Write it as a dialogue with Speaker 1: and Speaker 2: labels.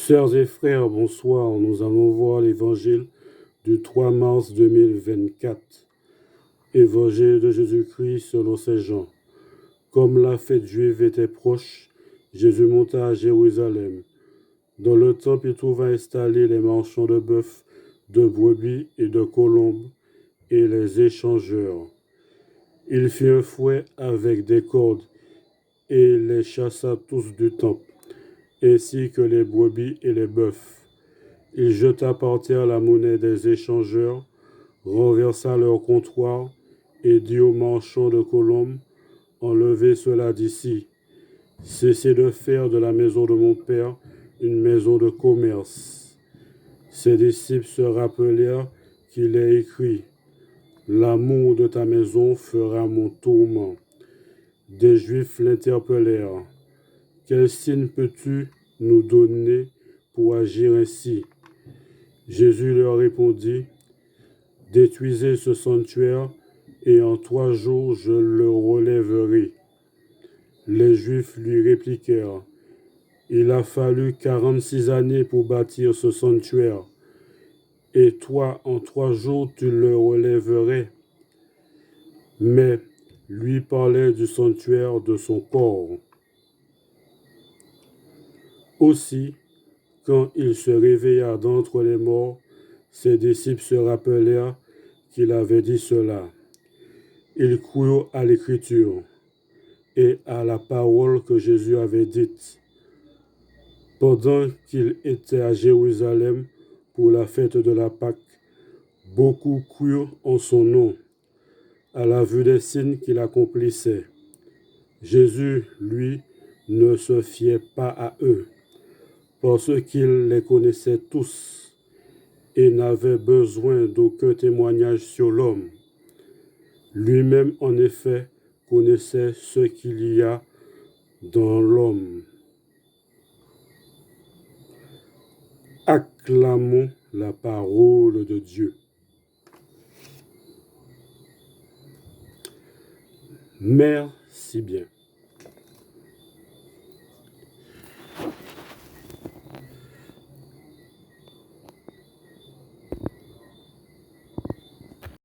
Speaker 1: Sœurs et frères, bonsoir. Nous allons voir l'évangile du 3 mars 2024. Évangile de Jésus-Christ selon saint Jean. Comme la fête juive était proche, Jésus monta à Jérusalem. Dans le temple, il trouva installés les marchands de bœufs, de brebis et de colombes, et les échangeurs. Il fit un fouet avec des cordes, et les chassa tous du temple, ainsi que les brebis et les bœufs. Il jeta par terre la monnaie des échangeurs, renversa leur comptoir, et dit aux marchands de colombes, « Enlevez cela d'ici. Cessez de faire de la maison de mon Père une maison de commerce. » Ses disciples se rappelèrent qu'il est écrit, « L'amour de ta maison fera mon tourment. » Des Juifs l'interpellèrent, « Quel signe peux-tu nous donner pour agir ainsi ?» Jésus leur répondit, « Détruisez ce sanctuaire, et en 3 jours je le relèverai. » Les Juifs lui répliquèrent, « Il a fallu 46 années pour bâtir ce sanctuaire, et toi, en 3 jours, tu le relèverais. » Mais lui parlait du sanctuaire de son corps. Aussi, quand il se réveilla d'entre les morts, ses disciples se rappelèrent qu'il avait dit cela. Ils crurent à l'Écriture et à la parole que Jésus avait dite. Pendant qu'il était à Jérusalem pour la fête de la Pâque, beaucoup crurent en son nom, à la vue des signes qu'il accomplissait. Jésus, lui, ne se fiait pas à eux, parce qu'il les connaissait tous et n'avait besoin d'aucun témoignage sur l'homme. Lui-même, en effet, connaissait ce qu'il y a dans l'homme. Acclamons la parole de Dieu. Merci bien.